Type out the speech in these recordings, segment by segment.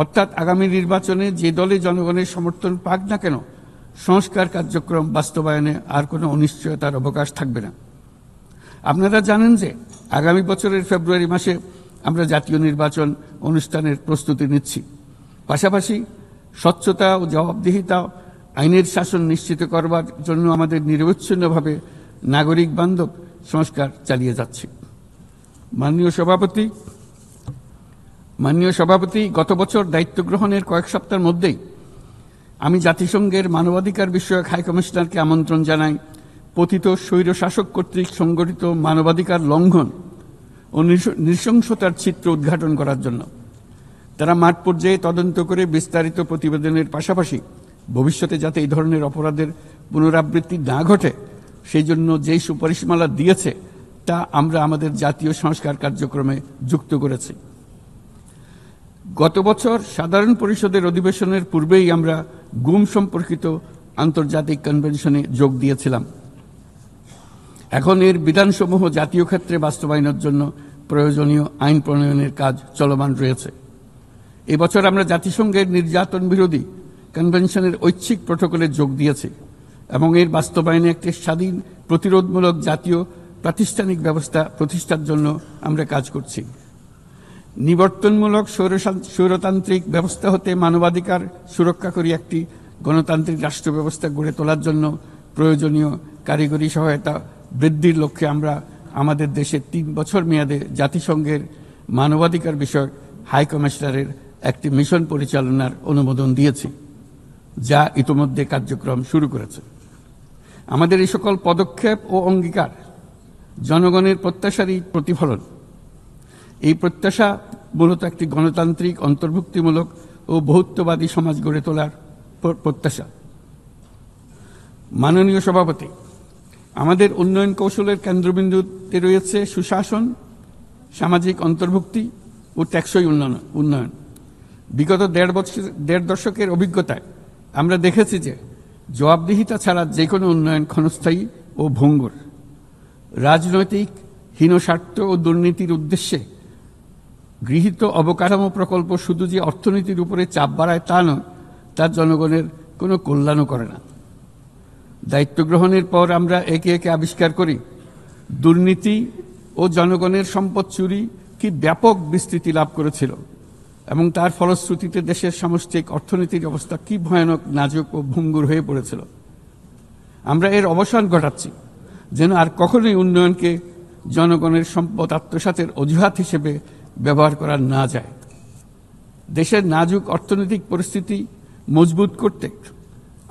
অর্থাৎ আগামী নির্বাচনে যে দলে জনগণের সমর্থন পাক না কেন সংস্কার কার্যক্রম বাস্তবায়নে আর কোনো অনিশ্চয়তার অবকাশ থাকবে না। আপনারা জানেন যে আগামী বছরের ফেব্রুয়ারি মাসে আমরা জাতীয় নির্বাচন অনুষ্ঠানের প্রস্তুতি নিচ্ছি। পাশাপাশি স্বচ্ছতা ও জবাবদিহিতা, আইনের শাসন নিশ্চিত করবার জন্য আমাদের নিরবচ্ছিন্নভাবে নাগরিক বান্ধব সংস্কার চালিয়ে যাচ্ছি। মাননীয় সভাপতি, গত বছর দায়িত্ব গ্রহণের কয়েক সপ্তাহের মধ্যেই আমি জাতিসংঘের মানবাধিকার বিষয়ক হাই কমিশনারকে আমন্ত্রণ জানাই পতিত স্বৈরশাসক কর্তৃক সংগঠিত মানবাধিকার লঙ্ঘন ও নৃশংসতার চিত্র উদ্ঘাটন করার জন্য। তারা মাঠ পর্যায়ে তদন্ত করে বিস্তারিত প্রতিবেদনের পাশাপাশি ভবিষ্যতে যাতে এই ধরনের অপরাধের পুনরাবৃত্তি না ঘটে সেই জন্য যেই সুপারিশমালা দিয়েছে তা আমরা আমাদের জাতীয় সংস্কার কার্যক্রমে যুক্ত করেছি। গত বছর সাধারণ পরিষদের অধিবেশনের পূর্বেই আমরা গুম সম্পর্কিত আন্তর্জাতিক কনভেনশনে যোগ দিয়েছিলাম। এখন এর বিধানসমূহ জাতীয় ক্ষেত্রে বাস্তবায়নের জন্য প্রয়োজনীয় আইন প্রণয়নের কাজ চলমান রয়েছে। এবছর আমরা জাতিসংঘের নির্যাতন বিরোধী কনভেনশনের ঐচ্ছিক প্রটোকলে যোগ দিয়েছি এবং এর বাস্তবায়নে একটি স্বাধীন প্রতিরোধমূলক জাতীয় প্রাতিষ্ঠানিক ব্যবস্থা প্রতিষ্ঠার জন্য আমরা কাজ করছি। নিবর্তনমূলক স্বৈরতান্ত্রিক ব্যবস্থা হতে মানবাধিকার সুরক্ষাকারী একটি গণতান্ত্রিক রাষ্ট্র ব্যবস্থা গড়ে তোলার জন্য প্রয়োজনীয় কারিগরি সহায়তা বৃদ্ধির লক্ষ্যে আমরা আমাদের দেশে 3 বছর মেয়াদে জাতিসংঘের মানবাধিকার বিষয়ক হাই কমিশনারের একটি মিশন পরিচালনার অনুমোদন দিয়েছি, যা ইতোমধ্যে কার্যক্রম শুরু করেছে। আমাদের এই সকল পদক্ষেপ ও অঙ্গীকার জনগণের প্রত্যাশারই প্রতিফলন। এই প্রত্যাশা মূলত একটি গণতান্ত্রিক, অন্তর্ভুক্তিমূলক ও বহুত্ববাদী সমাজ গড়ে তোলার প্রত্যাশা। মাননীয় সভাপতি, আমাদের উন্নয়ন কৌশলের কেন্দ্রবিন্দুতে রয়েছে সুশাসন, সামাজিক অন্তর্ভুক্তি ও টেকসই উন্নয়ন। বিগত দেড় দশকের অভিজ্ঞতায় আমরা দেখেছি যে জবাবদিহিতা ছাড়া যে কোনো উন্নয়ন ক্ষণস্থায়ী ও ভঙ্গুর। রাজনৈতিক হীনস্বার্থ ও দুর্নীতির উদ্দেশ্যে গৃহীত অবকাঠামো প্রকল্প শুধু যে অর্থনীতির উপরে চাপ বাড়ায় তা নয়, তার জনগণের কোনো কল্যাণও করে না। দায়িত্ব গ্রহণের পর আমরা একে একে আবিষ্কার করি দুর্নীতি ও জনগণের সম্পদ চুরি কি ব্যাপক বিস্তৃতি লাভ করেছিল এবং তার ফলশ্রুতিতে দেশের সামষ্টিক অর্থনীতির অবস্থা কি ভয়ানক, নাজুক ও ভঙ্গুর হয়ে পড়েছিল। আমরা এর অবসান ঘটাচ্ছি যেন আর কখনোই উন্নয়নকে জনগণের সম্পদ আত্মসাতের অজুহাত হিসেবে ব্যবহার করা না যায়। দেশের নাজুক অর্থনৈতিক পরিস্থিতি মজবুত করতে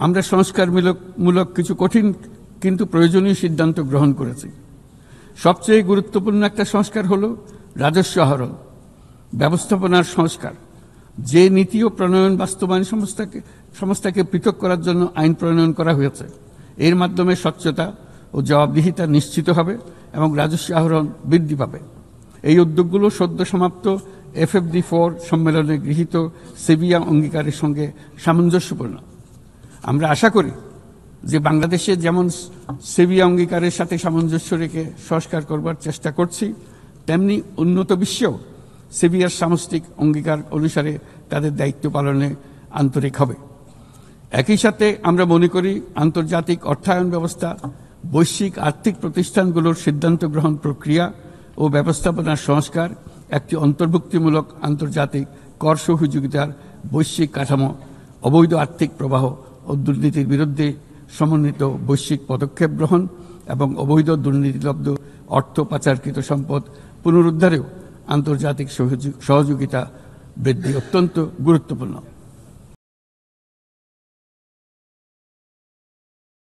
আমরা সংস্কারমূলক কিছু কঠিন কিন্তু প্রয়োজনীয় সিদ্ধান্ত গ্রহণ করেছি। সবচেয়ে গুরুত্বপূর্ণ একটা সংস্কার হলো রাজস্ব আহরণ ব্যবস্থাপনার সংস্কার। যে নীতি ও প্রণয়ন বাস্তবায়ন সংস্থাকে পৃথক করার জন্য আইন প্রণয়ন করা হয়েছে, এর মাধ্যমে স্বচ্ছতা ও জবাবদিহিতা নিশ্চিত হবে এবং রাজস্ব আহরণ বৃদ্ধি পাবে। এই উদ্যোগগুলো সদ্য সমাপ্ত FFD4 সম্মেলনে গৃহীত সেভিয়া অঙ্গীকারের সঙ্গে সামঞ্জস্যপূর্ণ। আমরা আশা করি যে বাংলাদেশে যেমন সেভিয়া অঙ্গীকারের সাথে সামঞ্জস্য রেখে সংস্কার করবার চেষ্টা করছি, তেমনি উন্নত বিশ্বেও সেভিয়ার সামষ্টিক অঙ্গীকার অনুসারে তাদের দায়িত্ব পালনে আন্তরিক হবে। একই সাথে আমরা মনে করি আন্তর্জাতিক অর্থায়ন ব্যবস্থা, বৈশ্বিক আর্থিক প্রতিষ্ঠানগুলোর সিদ্ধান্ত গ্রহণ প্রক্রিয়া ও ব্যবস্থাপনার সংস্কার, একটি অন্তর্ভুক্তিমূলক আন্তর্জাতিক কর সহযোগিতার বৈশ্বিক কাঠামো, অবৈধ আর্থিক প্রবাহ ও দুর্নীতির বিরুদ্ধে সমন্বিত বৈশ্বিক পদক্ষেপ গ্রহণ এবং অবৈধ দুর্নীতিলব্ধ অর্থ পাচারকৃত সম্পদ পুনরুদ্ধারেও আন্তর্জাতিক সহযোগিতা বৃদ্ধি অত্যন্ত গুরুত্বপূর্ণ।